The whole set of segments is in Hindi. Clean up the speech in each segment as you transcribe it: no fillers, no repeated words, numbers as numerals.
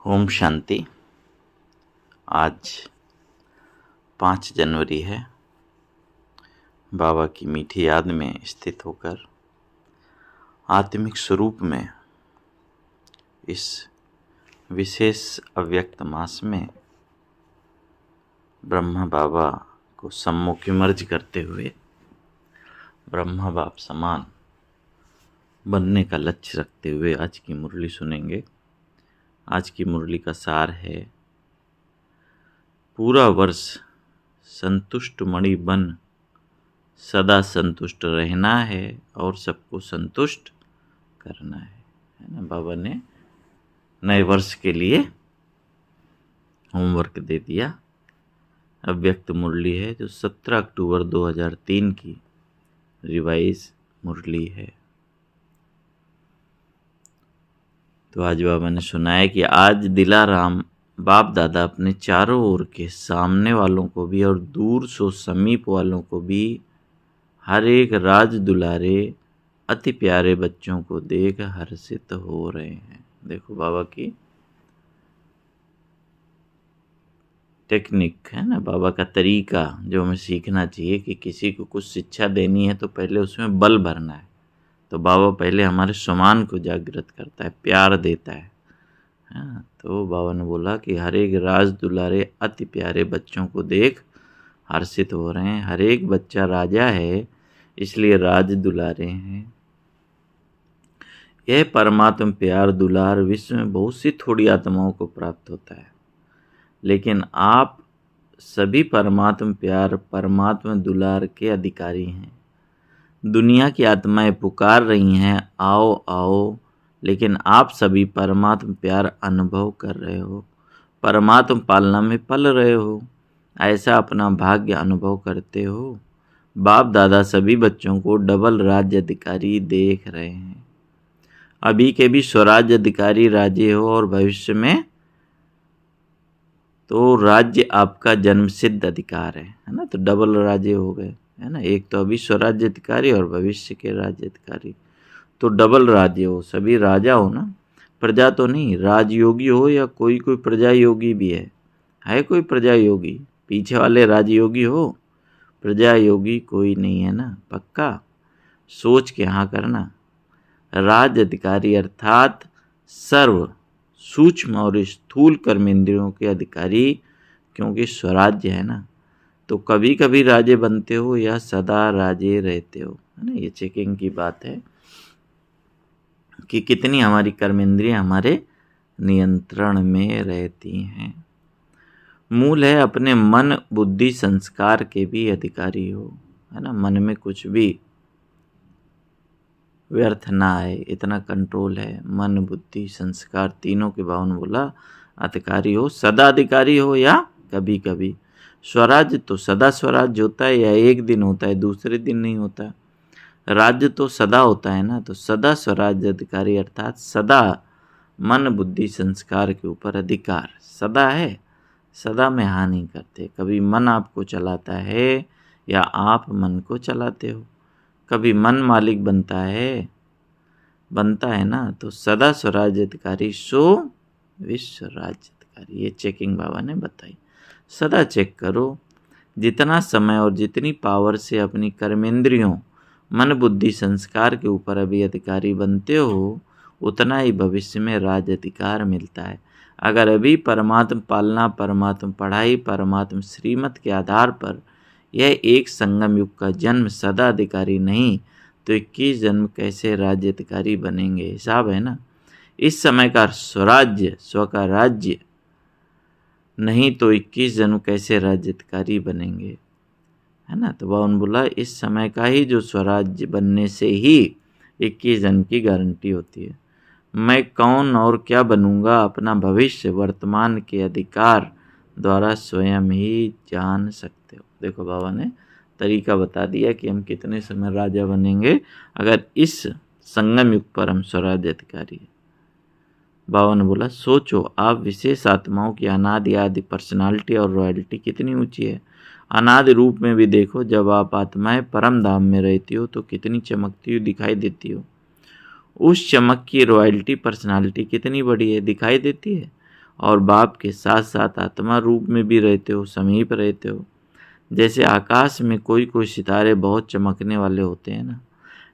ओम शांति। आज 5 जनवरी है। बाबा की मीठी याद में स्थित होकर आत्मिक स्वरूप में इस विशेष अव्यक्त मास में ब्रह्मा बाबा को सम्मुख मर्ज करते हुए ब्रह्मा बाप समान बनने का लक्ष्य रखते हुए आज की मुरली सुनेंगे। आज की मुरली का सार है, पूरा वर्ष संतुष्ट मणि बन सदा संतुष्ट रहना है और सबको संतुष्ट करना है ना। बाबा ने नए वर्ष के लिए होमवर्क दे दिया। अव्यक्त मुरली है जो 17 अक्टूबर 2003 की रिवाइज मुरली है। तो आज बाबा ने सुनाया कि आज दिलाराम बाप दादा अपने चारों ओर के सामने वालों को भी और दूर सो समीप वालों को भी हर एक राज दुलारे अति प्यारे बच्चों को देख हर्षित हो रहे हैं। देखो बाबा की टेक्निक है ना, बाबा का तरीका जो हमें सीखना चाहिए कि किसी को कुछ शिक्षा देनी है तो पहले उसमें बल भरना है। तो बाबा पहले हमारे सम्मान को जागृत करता है, प्यार देता है। हाँ, तो बाबा ने बोला कि हर एक राज दुलारे अति प्यारे बच्चों को देख हर्षित हो रहे हैं। हर एक बच्चा राजा है इसलिए राज दुलारे हैं। यह परमात्मा प्यार दुलार विश्व में बहुत सी थोड़ी आत्माओं को प्राप्त होता है, लेकिन आप सभी परमात्मा प्यार परमात्मा दुलार के अधिकारी हैं। दुनिया की आत्माएं पुकार रही हैं, आओ आओ, लेकिन आप सभी परमात्मा प्यार अनुभव कर रहे हो, परमात्मा पालना में पल रहे हो, ऐसा अपना भाग्य अनुभव करते हो। बाप दादा सभी बच्चों को डबल राज्य अधिकारी देख रहे हैं। अभी के भी स्वराज्य अधिकारी राजे हो और भविष्य में तो राज्य आपका जन्म सिद्ध अधिकार है ना। तो डबल राज्य हो गए है ना। एक तो अभी स्वराज्य अधिकारी और भविष्य के राज्य अधिकारी, तो डबल राज्य हो, सभी राजा हो ना, प्रजा तो नहीं। राजयोगी हो या कोई प्रजा योगी भी है कोई प्रजा योगी, पीछे वाले राजयोगी हो, प्रजा योगी कोई नहीं है ना। पक्का सोच के हाँ करना। राज अधिकारी अर्थात सर्व सूक्ष्म और स्थूल कर्मेंद्रियों के अधिकारी, क्योंकि स्वराज्य है ना। तो कभी कभी राजे बनते हो या सदा राजे रहते हो, है ना। ये चेकिंग की बात है कि कितनी हमारी कर्मेंद्रियां हमारे नियंत्रण में रहती हैं। मूल है अपने मन बुद्धि संस्कार के भी अधिकारी हो, है ना। मन में कुछ भी व्यर्थ ना आए, इतना कंट्रोल है। मन बुद्धि संस्कार तीनों के बावन बोला अधिकारी हो, सदा अधिकारी हो या कभी कभी। स्वराज्य तो सदा स्वराज्य होता है या एक दिन होता है, दूसरे दिन नहीं होता। राज्य तो सदा होता है ना। तो सदा स्वराज्य अधिकारी अर्थात सदा मन बुद्धि संस्कार के ऊपर अधिकार सदा है। सदा में हाँ नहीं करते। कभी मन आपको चलाता है या आप मन को चलाते हो। कभी मन मालिक बनता है ना। तो सदा स्वराज्य अधिकारी सो विश्व राज्य अधिकारी। ये चेकिंग बाबा ने बताई। सदा चेक करो, जितना समय और जितनी पावर से अपनी कर्मेंद्रियों मन बुद्धि संस्कार के ऊपर अभी अधिकारी बनते हो, उतना ही भविष्य में राज अधिकार मिलता है। अगर अभी परमात्मा पालना, परमात्मा पढ़ाई, परमात्मा श्रीमत के आधार पर यह एक संगम युग का जन्म सदा अधिकारी नहीं, तो 21 जन्म कैसे राज्य अधिकारी बनेंगे। हिसाब है ना। इस समय का स्वराज्य स्व का राज्य नहीं तो 21 जन्म कैसे राज्य अधिकारी बनेंगे, है ना। तो बावन बोला इस समय का ही जो स्वराज्य बनने से ही 21 जन्म की गारंटी होती है। मैं कौन और क्या बनूंगा अपना भविष्य वर्तमान के अधिकार द्वारा स्वयं ही जान सकते हो। देखो बाबा ने तरीका बता दिया कि हम कितने समय राजा बनेंगे अगर इस संगम युग पर हम स्वराज्य अधिकारी है। बाबा ने बोला सोचो, आप विशेष आत्माओं की अनादि आदि पर्सनालिटी और रॉयल्टी कितनी ऊंची है। अनादि रूप में भी देखो, जब आप आत्माएं परम धाम में रहती हो तो कितनी चमकती हुई दिखाई देती हो। उस चमक की रॉयल्टी पर्सनालिटी कितनी बड़ी है, दिखाई देती है। और बाप के साथ साथ आत्मा रूप में भी रहते हो, समीप रहते हो। जैसे आकाश में कोई कोई सितारे बहुत चमकने वाले होते हैं ना,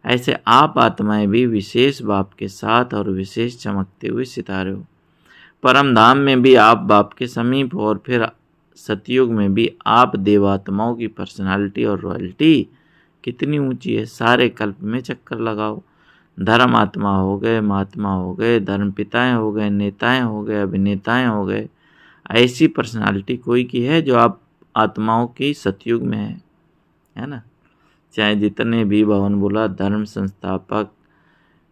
ऐसे आप आत्माएं भी विशेष बाप के साथ और विशेष चमकते हुए सितारे हो। परम धाम में भी आप बाप के समीप हो, और फिर सतयुग में भी आप देवात्माओं की पर्सनालिटी और रॉयल्टी कितनी ऊंची है। सारे कल्प में चक्कर लगाओ, धर्म आत्मा हो गए, महात्मा हो गए, धर्म पिताएं हो गए, नेताएं हो गए, अभिनेताएं हो गए, ऐसी पर्सनालिटी कोई की है जो आप आत्माओं की सतयुग में है ना। चाहे जितने भी भवन बोला धर्म संस्थापक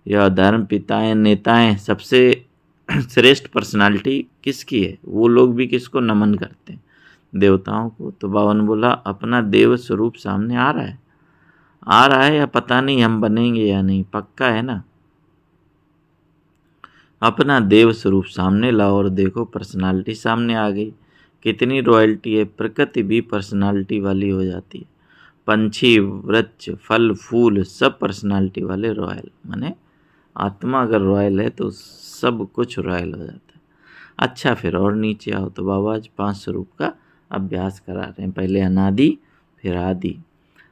या धर्म पिताएं नेताएं, सबसे श्रेष्ठ पर्सनालिटी किसकी है? वो लोग भी किसको नमन करते हैं? देवताओं को। तो बावन बोला अपना देव स्वरूप सामने आ रहा है या पता नहीं हम बनेंगे या नहीं, पक्का है ना। अपना देव स्वरूप सामने लाओ और देखो पर्सनालिटी सामने आ गई। कितनी रॉयल्टी है, प्रकृति भी पर्सनालिटी वाली हो जाती है। पंछी, वृक्ष, फल, फूल सब पर्सनालिटी वाले रॉयल, माने आत्मा अगर रॉयल है तो सब कुछ रॉयल हो जाता है। अच्छा, फिर और नीचे आओ तो बाबा आज 5 स्वरूप का अभ्यास करा रहे हैं। पहले अनादि, फिर आदि।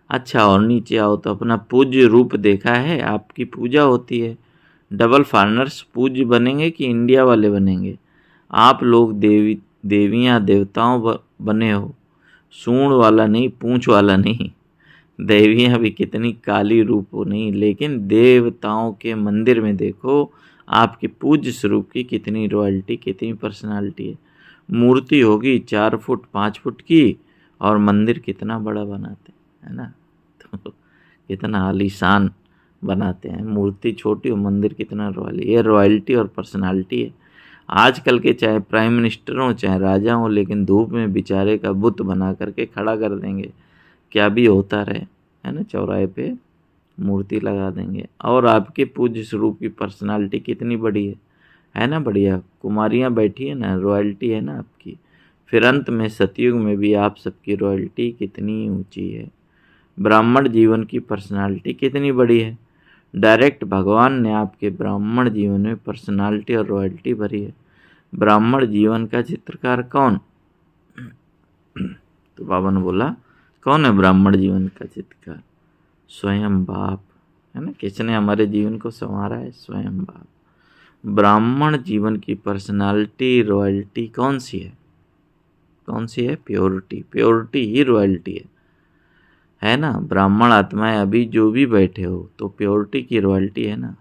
अच्छा, और नीचे आओ तो अपना पूज्य रूप देखा है, आपकी पूजा होती है। डबल फॉरेनर्स पूज्य बनेंगे कि इंडिया वाले बनेंगे? आप लोग देवियाँ देवताओं बने हो, सूंड वाला नहीं, पूंछ वाला नहीं। देवियाँ भी कितनी काली रूप हो नहीं, लेकिन देवताओं के मंदिर में देखो आपके पूज्य स्वरूप की कितनी रॉयल्टी, कितनी पर्सनालिटी है। मूर्ति होगी 4 फुट 5 फुट की, और मंदिर कितना बड़ा बनाते हैं, है ना। तो कितना आलीशान बनाते हैं। मूर्ति छोटी और मंदिर कितना रॉयल। ये रॉयल्टी और पर्सनालिटी है। आजकल के चाहे प्राइम मिनिस्टर हों चाहे राजा हों, लेकिन धूप में बेचारे का बुत बना करके खड़ा कर देंगे, क्या भी होता रहे, है ना। चौराहे पे मूर्ति लगा देंगे। और आपके पूज्य स्वरूप की पर्सनालिटी कितनी बड़ी है ना। बढ़िया कुमारियाँ बैठी है ना, रॉयल्टी है ना आपकी। फिर अंत में सतयुग में भी आप सबकी रॉयल्टी कितनी ऊंची है। ब्राह्मण जीवन की पर्सनालिटी कितनी बड़ी है। डायरेक्ट भगवान ने आपके ब्राह्मण जीवन में पर्सनालिटी और रॉयल्टी भरी है। ब्राह्मण जीवन का चित्रकार कौन? तो बाबा ने बोला कौन है ब्राह्मण जीवन का चित्रकार? स्वयं बाप, है ना। किसने हमारे जीवन को संवारा है? स्वयं बाप। ब्राह्मण जीवन की पर्सनालिटी रॉयल्टी कौन सी है? कौन सी है? प्योरिटी। प्योरिटी ही रॉयल्टी है ना। ब्राह्मण आत्माएं अभी जो भी बैठे हो तो प्योरिटी की रॉयल्टी है ना।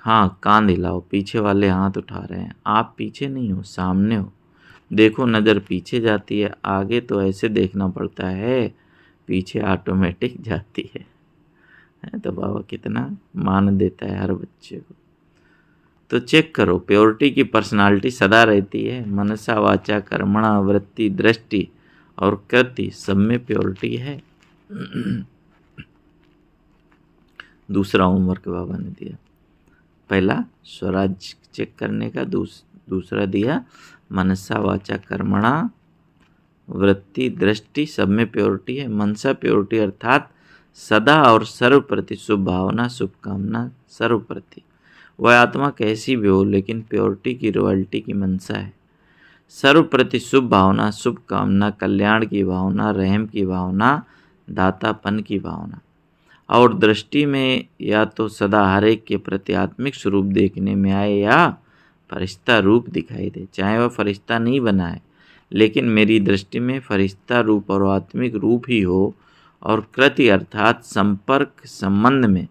हाँ, कान हिलाओ, पीछे वाले हाथ उठा रहे हैं। आप पीछे नहीं हो, सामने हो। देखो नज़र पीछे जाती है, आगे तो ऐसे देखना पड़ता है, पीछे ऑटोमेटिक जाती है। तो बाबा कितना मान देता है हर बच्चे को। तो चेक करो, प्योरिटी की पर्सनालिटी सदा रहती है। मनसा वाचा कर्मणा वृत्ति दृष्टि और कृति सब में प्योरिटी है। दूसरा होमवर्क बाबा ने दिया, पहला स्वराज चेक करने का, दूसरा दिया मनसा वाचा कर्मणा वृत्ति दृष्टि सब में प्योरिटी है। मनसा प्योरिटी अर्थात सदा और सर्वप्रति शुभ भावना शुभकामना सर्वप्रति। वह आत्मा कैसी भी हो लेकिन प्योरिटी की रॉयल्टी की मनसा है। सर्वप्रति शुभ भावना शुभकामना, कल्याण की भावना, रहम की भावना, दातापन की भावना। और दृष्टि में या तो सदा हर एक के प्रति आत्मिक स्वरूप देखने में आए या फरिश्ता रूप दिखाई दे। चाहे वह फरिश्ता नहीं बना है, लेकिन मेरी दृष्टि में फरिश्ता रूप और आत्मिक रूप ही हो। और कृति अर्थात संपर्क संबंध में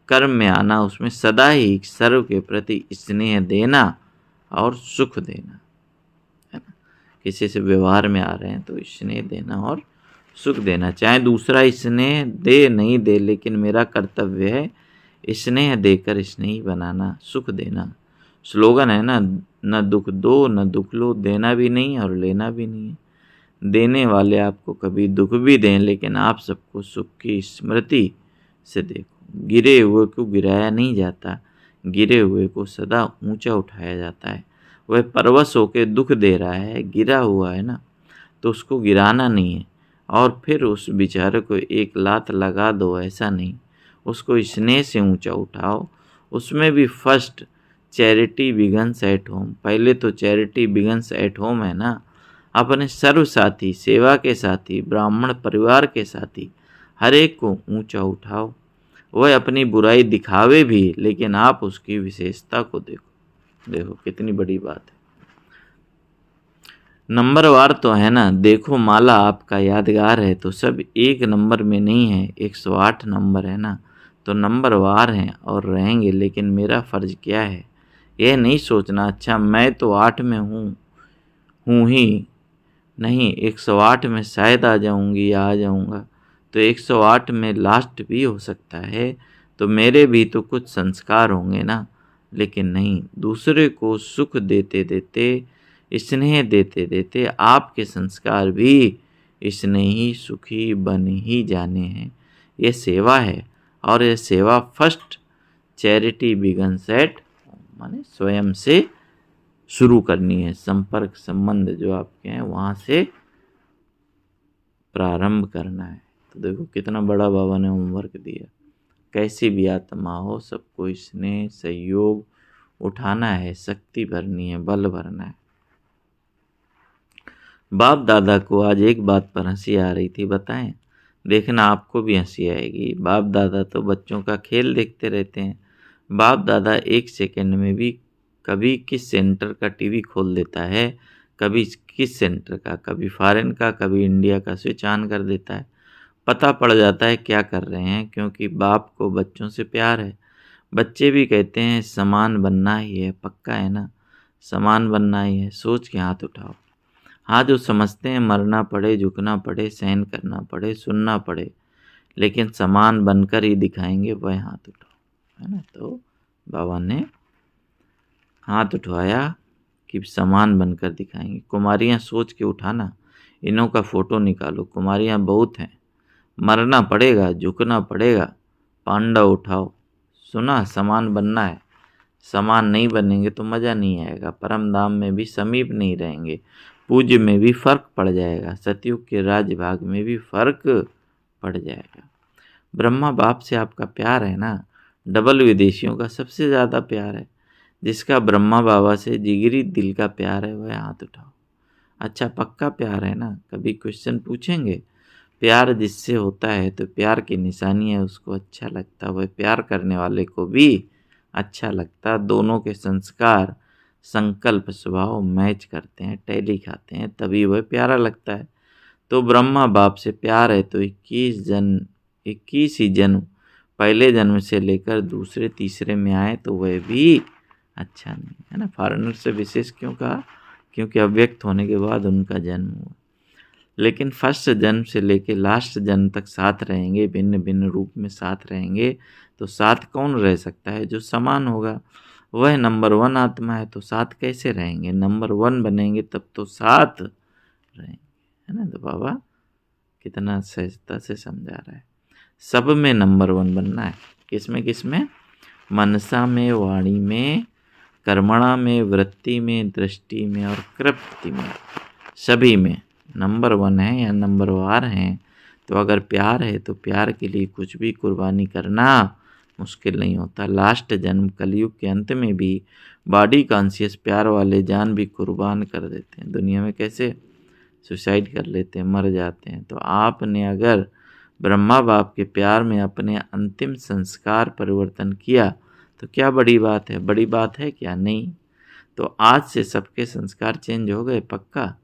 कर्म में आना, उसमें सदा ही सर्व के प्रति स्नेह देना और सुख देना, है ना। किसी से व्यवहार में आ रहे हैं तो स्नेह देना और सुख देना। चाहे दूसरा स्नेह दे नहीं दे, लेकिन मेरा कर्तव्य है स्नेह देकर स्नेही बनाना, सुख देना। स्लोगन है ना, न दुख दो न दुख लो। देना भी नहीं और लेना भी नहीं है। देने वाले आपको कभी दुख भी दें, लेकिन आप सबको सुख की स्मृति से देखो। गिरे हुए को गिराया नहीं जाता, गिरे हुए को सदा ऊंचा उठाया जाता है। वह परवश होकर दुख दे रहा है, गिरा हुआ है ना, तो उसको गिराना नहीं है और फिर उस बेचारे को एक लात लगा दो, ऐसा नहीं। उसको स्नेह से ऊंचा उठाओ। उसमें भी first charity begins at home. पहले तो चैरिटी बिगन्स एट होम है ना, अपने सर्व साथी, सेवा के साथी, ब्राह्मण परिवार के साथी, हर एक को ऊंचा उठाओ। वह अपनी बुराई दिखावे भी, लेकिन आप उसकी विशेषता को देखो। देखो कितनी बड़ी बात है। नंबरवार तो है ना, देखो माला आपका यादगार है, तो सब एक नंबर में नहीं है, 108 नंबर है ना, तो नंबरवार हैं और रहेंगे। लेकिन मेरा फ़र्ज़ क्या है, यह नहीं सोचना अच्छा मैं तो 8 में हूँ ही नहीं, 108 में शायद आ जाऊँगी या आ जाऊँगा, तो 108 में लास्ट भी हो सकता है, तो मेरे भी तो कुछ संस्कार होंगे ना। लेकिन नहीं, दूसरे को सुख देते देते, स्नेह देते देते आपके संस्कार भी स्नेही सुखी बन ही जाने हैं। ये सेवा है, और ये सेवा फर्स्ट चैरिटी बिगन्स एट, माने स्वयं से शुरू करनी है। संपर्क संबंध जो आपके हैं वहाँ से प्रारंभ करना है। तो देखो कितना बड़ा बाबा ने होमवर्क दिया। कैसी भी आत्मा हो, सबको स्नेह सहयोग उठाना है, शक्ति भरनी है, बल भरना है। बाप दादा को आज एक बात पर हंसी आ रही थी, बताएं? देखना आपको भी हंसी आएगी। बाप दादा तो बच्चों का खेल देखते रहते हैं। बाप दादा एक सेकंड में भी कभी किस सेंटर का टीवी खोल देता है, कभी किस सेंटर का, कभी फॉरेन का, कभी इंडिया का स्विच ऑन कर देता है। पता पड़ जाता है क्या कर रहे हैं, क्योंकि बाप को बच्चों से प्यार है। बच्चे भी कहते हैं समान बनना ही है, पक्का है ना, समान बनना ही है। सोच के हाथ उठाओ। हाँ, जो समझते हैं मरना पड़े, झुकना पड़े, सहन करना पड़े, सुनना पड़े, लेकिन समान बनकर ही दिखाएंगे, वह हाथ उठाओ, है ना। तो बाबा ने हाथ उठवाया कि समान बनकर दिखाएंगे। कुमारियाँ सोच के उठाना, इन्हों का फ़ोटो निकालो, कुमारियाँ बहुत हैं। मरना पड़ेगा, झुकना पड़ेगा, पांडव उठाओ। सुना, समान बनना है। समान नहीं बनेंगे तो मज़ा नहीं आएगा, परम धाम में भी समीप नहीं रहेंगे, पूज्य में भी फर्क पड़ जाएगा, सतयुग के राज भाग में भी फर्क पड़ जाएगा। ब्रह्मा बाप से आपका प्यार है ना, डबल विदेशियों का सबसे ज़्यादा प्यार है। जिसका ब्रह्मा बाबा से जिगरी दिल का प्यार है, वह हाथ उठाओ। अच्छा, पक्का प्यार है ना? कभी क्वेश्चन पूछेंगे? प्यार जिससे होता है तो प्यार की निशानी है, उसको अच्छा लगता, वह प्यार करने वाले को भी अच्छा लगता। दोनों के संस्कार संकल्प स्वभाव मैच करते हैं, टैली खाते हैं, तभी वह प्यारा लगता है। तो ब्रह्मा बाप से प्यार है तो 21 ही जन्म, पहले जन्म से लेकर दूसरे तीसरे में आए तो वह भी अच्छा नहीं है ना। फॉरेनर से विशेष क्यों कहा? क्योंकि अव्यक्त होने के बाद उनका जन्म हुआ। लेकिन फर्स्ट जन्म से लेकर लास्ट जन्म तक साथ रहेंगे, भिन्न भिन्न रूप में साथ रहेंगे, तो साथ कौन रह सकता है? जो समान होगा। वह नंबर 1 आत्मा है, तो साथ कैसे रहेंगे? नंबर 1 बनेंगे तब तो साथ रहेंगे, है ना। तो बाबा कितना सहजता से समझा रहा है। सब में नंबर 1 बनना है। किसमें किसमें? मनसा में, वाणी में, कर्मणा में, वृत्ति में, दृष्टि में और कृत्य में, सभी में नंबर 1 है या नंबरवार हैं। तो अगर प्यार है तो प्यार के लिए कुछ भी कुर्बानी करना मुश्किल नहीं होता। लास्ट जन्म कलयुग के अंत में भी बॉडी कॉन्शियस प्यार वाले जान भी कुर्बान कर देते हैं। दुनिया में कैसे सुसाइड कर लेते हैं, मर जाते हैं। तो आपने अगर ब्रह्मा बाप के प्यार में अपने अंतिम संस्कार परिवर्तन किया तो क्या बड़ी बात है? बड़ी बात है क्या? नहीं। तो आज से सबके संस्कार चेंज हो गए, पक्का।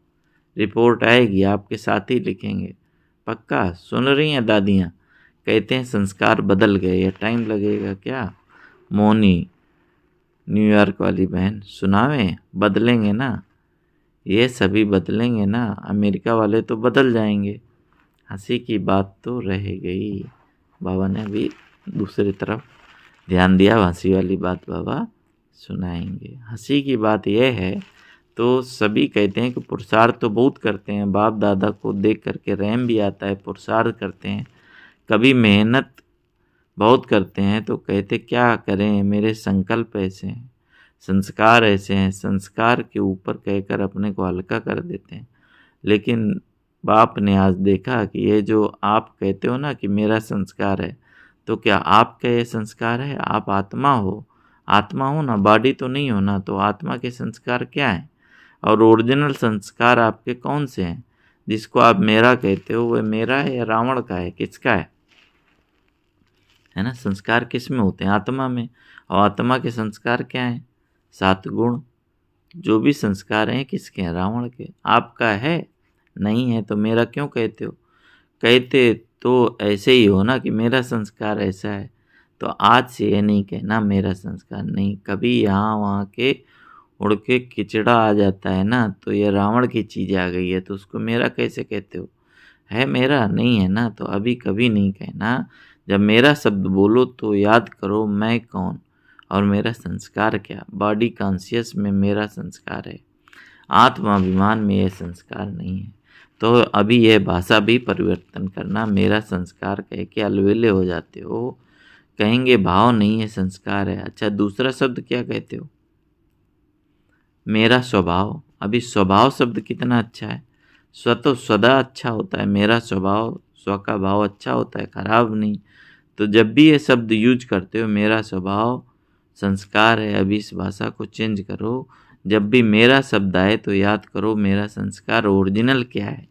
रिपोर्ट आएगी, आपके साथी लिखेंगे, पक्का। सुन रही हैं दादियाँ? कहते हैं संस्कार बदल गए, या टाइम लगेगा क्या? मोनी न्यूयॉर्क वाली बहन सुनावें, बदलेंगे ना, ये सभी बदलेंगे ना। अमेरिका वाले तो बदल जाएंगे। हंसी की बात तो रह गई। बाबा ने अभी दूसरी तरफ ध्यान दिया, हंसी वाली बात बाबा सुनाएंगे। हंसी की बात यह है, तो सभी कहते हैं कि पुरुषार्थ तो बहुत करते हैं, बाप दादा को देख करके रहम भी आता है, पुरुषार्थ करते हैं, कभी मेहनत बहुत करते हैं, तो कहते क्या करें, मेरे संकल्प ऐसे हैं, संस्कार ऐसे हैं, संस्कार के ऊपर कहकर अपने को हल्का कर देते हैं। लेकिन बाप ने आज देखा कि ये जो आप कहते हो ना कि मेरा संस्कार है, तो क्या आपका ये संस्कार है? आप आत्मा हो, आत्मा हो ना, बॉडी तो नहीं हो ना, तो आत्मा के संस्कार क्या हैं? और ओरिजिनल संस्कार आपके कौन से हैं? जिसको आप मेरा कहते हो वह मेरा है या रावण का है, किसका है ना? संस्कार किस में होते हैं? आत्मा में। और आत्मा के संस्कार क्या हैं? 7 गुण। जो भी संस्कार हैं किसके हैं? रावण के। आपका है? नहीं है तो मेरा क्यों कहते हो? कहते तो ऐसे ही हो ना कि मेरा संस्कार ऐसा है। तो आज से ये नहीं कहना मेरा संस्कार नहीं। कभी यहाँ वहाँ के उड़ के किचड़ा आ जाता है ना, तो ये रावण की चीज़ आ गई है तो उसको मेरा कैसे कहते हो? है मेरा? नहीं है ना, तो अभी कभी नहीं कहना। जब मेरा शब्द बोलो तो याद करो मैं कौन और मेरा संस्कार क्या। बॉडी कॉन्शियस में मेरा संस्कार है, आत्माभिमान में ये संस्कार नहीं है। तो अभी यह भाषा भी परिवर्तन करना। मेरा संस्कार कह के अलवेले हो जाते हो। कहेंगे भाव नहीं है, संस्कार है। अच्छा, दूसरा शब्द क्या कहते हो? मेरा स्वभाव। अभी स्वभाव शब्द कितना अच्छा है। स्व तो सदा अच्छा होता है, मेरा स्वभाव, स्व का भाव अच्छा होता है, खराब नहीं। तो जब भी ये शब्द यूज करते हो, मेरा स्वभाव संस्कार है, अभी इस भाषा को चेंज करो। जब भी मेरा शब्द आए तो याद करो मेरा संस्कार ओरिजिनल क्या है।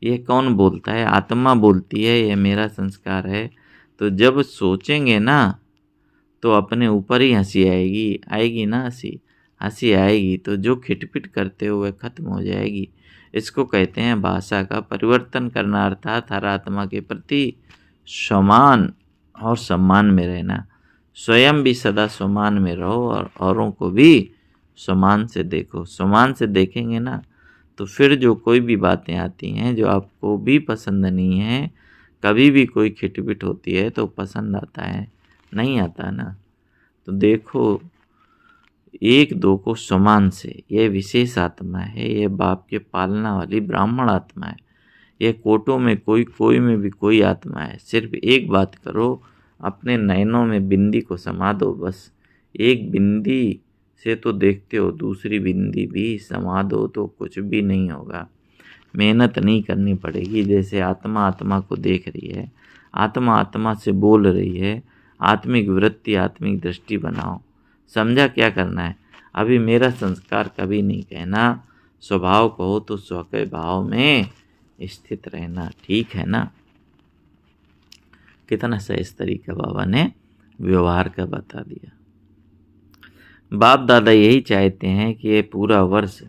ये कौन बोलता है? आत्मा बोलती है ये मेरा संस्कार है। तो जब सोचेंगे ना तो अपने ऊपर ही हंसी आएगी। आएगी ना हंसी? हंसी आएगी तो जो खिटपिट करते हो वह खत्म हो जाएगी। इसको कहते हैं भाषा का परिवर्तन करना, अर्थात हर आत्मा के प्रति समान और सम्मान में रहना। स्वयं भी सदा सम्मान में रहो और औरों को भी सम्मान से देखो। सम्मान से देखेंगे ना तो फिर जो कोई भी बातें आती हैं जो आपको भी पसंद नहीं है, कभी भी कोई खिटपिट होती है तो पसंद आता है? नहीं आता ना। तो देखो एक दो को समान से, यह विशेष आत्मा है, यह बाप के पालना वाली ब्राह्मण आत्मा है। यह कोटों में कोई में भी कोई आत्मा है। सिर्फ एक बात करो, अपने नयनों में बिंदी को समा दो बस। एक बिंदी से तो देखते हो, दूसरी बिंदी भी समा दो तो कुछ भी नहीं होगा। मेहनत नहीं करनी पड़ेगी। जैसे आत्मा आत्मा को देख रही है, आत्मा आत्मा से बोल रही है, आत्मिक वृत्ति आत्मिक दृष्टि बनाओ। समझा क्या करना है? अभी मेरा संस्कार कभी नहीं कहना। स्वभाव कहो तो स्व के भाव में स्थित रहना। ठीक है ना? कितना सहज तरीका बाबा ने व्यवहार का बता दिया। बाप दादा यही चाहते हैं कि ये पूरा वर्ष,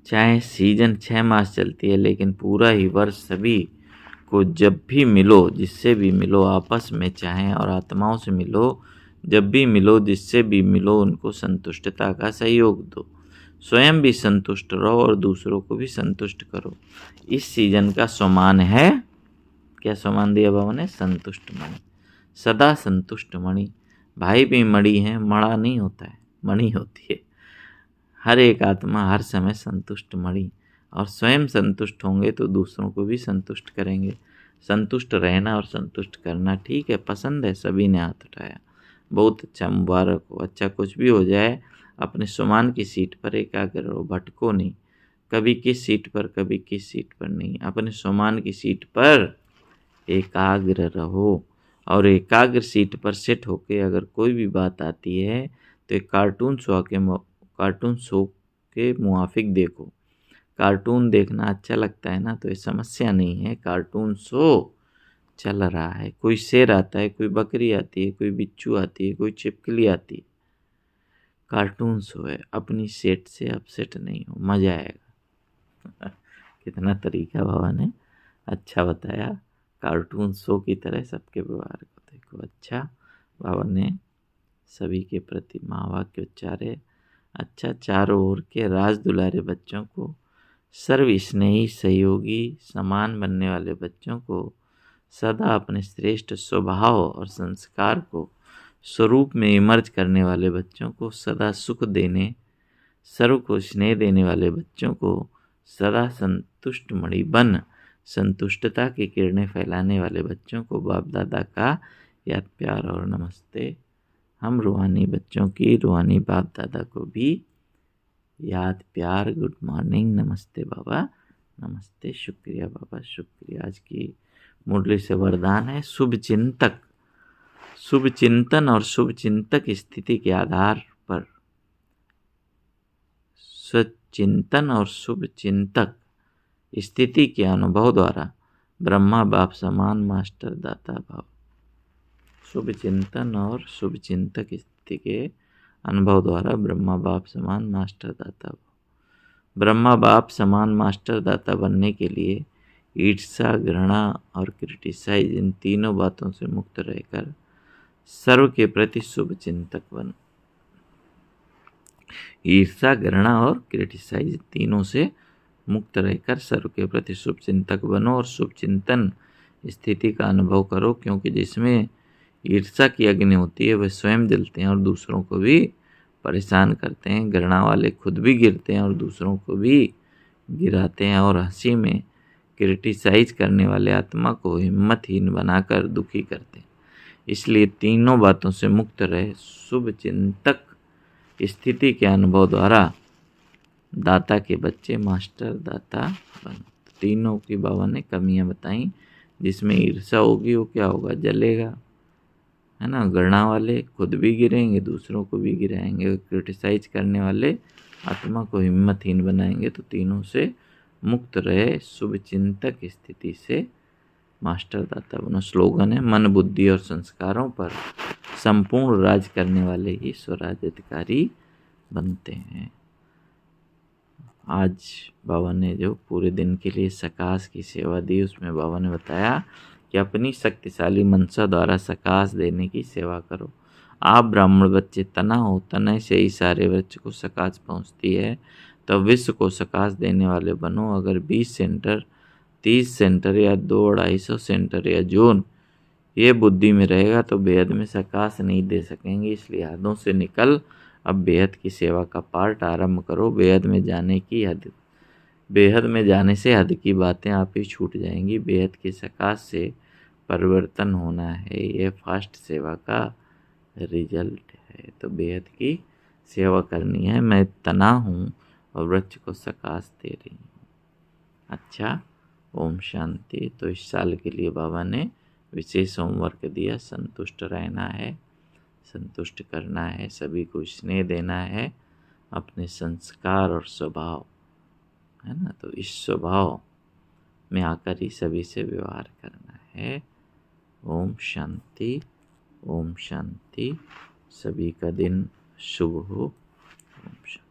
चाहे सीजन 6 मास चलती है, लेकिन पूरा ही वर्ष सभी को जब भी मिलो, जिससे भी मिलो, आपस में चाहें और आत्माओं से मिलो, जब भी मिलो जिससे भी मिलो, उनको संतुष्टता का सहयोग दो। स्वयं भी संतुष्ट रहो और दूसरों को भी संतुष्ट करो। इस सीजन का सम्मान है, क्या सम्मान दिया बाबा ने? संतुष्ट मणि। सदा संतुष्ट मणि। भाई भी मणि है, मणा नहीं होता है, मणि होती है। हर एक आत्मा हर समय संतुष्ट मणि, और स्वयं संतुष्ट होंगे तो दूसरों को भी संतुष्ट करेंगे। संतुष्ट रहना और संतुष्ट करना ठीक है, पसंद है। सभी ने हाथ उठाया, बहुत अच्छा, मुबारक हो। अच्छा, कुछ भी हो जाए अपने सम्मान की सीट पर एकाग्र रहो, भटको नहीं। कभी किस सीट पर, कभी किस सीट पर नहीं, अपने सम्मान की सीट पर एकाग्र रहो। और एकाग्र सीट पर सेट होके अगर कोई भी बात आती है तो एक कार्टून शो के मुआफिक देखो। कार्टून देखना अच्छा लगता है ना, तो ये समस्या नहीं है। कार्टून शो चल रहा है, कोई शेर आता है, कोई बकरी आती है, कोई बिच्छू आती है, कोई छिपकली आती है। कार्टून शो है, अपनी सेट से अपसेट नहीं हो, मजा आएगा। कितना तरीका बाबा ने अच्छा बताया। कार्टून शो की तरह सबके व्यवहार को देखो। अच्छा, बाबा ने सभी के प्रति महावाक्य उच्चारे। अच्छा, चारों ओर के राज दुलारे बच्चों को, सर्व स्नेही सहयोगी समान बनने वाले बच्चों को, सदा अपने श्रेष्ठ स्वभाव और संस्कार को स्वरूप में इमर्ज करने वाले बच्चों को, सदा सुख देने, सर्व को स्नेह देने वाले बच्चों को, सदा संतुष्ट मणि बन संतुष्टता की किरणें फैलाने वाले बच्चों को बाप दादा का याद, प्यार और नमस्ते। हम रूहानी बच्चों की रूहानी बाप दादा को भी याद, प्यार, गुड मॉर्निंग, नमस्ते बाबा, नमस्ते, शुक्रिया बाबा, शुक्रिया। आज की मुरली से वरदान है, शुभ चिंतक शुभ चिंतन और शुभ चिंतक स्थिति के आधार पर स्वचिंतन और शुभ चिंतक स्थिति के अनुभव द्वारा ब्रह्मा बाप समान मास्टर दाता भाव। शुभ चिंतन और शुभ चिंतक स्थिति के अनुभव द्वारा ब्रह्मा बाप समान मास्टर दाता भाव। ब्रह्मा बाप समान मास्टर दाता बनने के लिए ईर्ष्या, घृणा और क्रिटिसाइज इन तीनों बातों से मुक्त रहकर सर्व के प्रति शुभ चिंतक बनो। ईर्ष्या, घृणा और क्रिटिसाइज तीनों से मुक्त रहकर सर्व के प्रति शुभ चिंतक बनो और शुभ चिंतन स्थिति का अनुभव करो, क्योंकि जिसमें ईर्ष्या की अग्नि होती है वह स्वयं जलते हैं और दूसरों को भी परेशान करते हैं। घृणा वाले खुद भी गिरते हैं और दूसरों को भी गिराते हैं, और हंसी में क्रिटिसाइज करने वाले आत्मा को हिम्मतहीन बनाकर दुखी करते हैं। इसलिए तीनों बातों से मुक्त रहे शुभ चिंतक स्थिति के अनुभव द्वारा दाता के बच्चे मास्टर दाता बनो। तीनों की बाबा ने कमियां बताई। जिसमें ईर्ष्या होगी वो क्या होगा, जलेगा, है ना। घृणा वाले खुद भी गिरेंगे, दूसरों को भी गिराएंगे। क्रिटिसाइज करने वाले आत्मा को हिम्मतहीन बनाएंगे। तो तीनों से मुक्त रहे शुभ चिंतक स्थिति से मास्टर दाता बनो। स्लोगन है, मन बुद्धि और संस्कारों पर संपूर्ण राज करने वाले ही स्वराज अधिकारी बनते हैं। आज बाबा ने जो पूरे दिन के लिए सकाश की सेवा दी, उसमें बाबा ने बताया कि अपनी शक्तिशाली मनसा द्वारा सकाश देने की सेवा करो। आप ब्राह्मण बच्चे तना हो, तने से ही सारे वृक्ष को सकाश पहुंचती है। तब विश्व को सकाश देने वाले बनो। अगर 20 सेंटर, 30 सेंटर या 200-250 सेंटर या जोन ये बुद्धि में रहेगा तो बेहद में सकाश नहीं दे सकेंगे। इसलिए हदों से निकल अब बेहद की सेवा का पार्ट आरंभ करो। बेहद में जाने से हद की बातें आप ही छूट जाएंगी। बेहद की सकाश से परिवर्तन होना है, ये फास्ट सेवा का रिजल्ट है। तो बेहद की सेवा करनी है। मैं तना हूँ और वृक्ष को सकाश दे रही हूँ। अच्छा, ओम शांति। तो इस साल के लिए बाबा ने विशेष होमवर्क दिया। संतुष्ट रहना है, संतुष्ट करना है, सभी को स्नेह देना है, अपने संस्कार और स्वभाव, है ना। तो इस स्वभाव में आकर ही सभी से व्यवहार करना है। ओम शांति, ओम शांति। सभी का दिन शुभ हो। ओम शांति।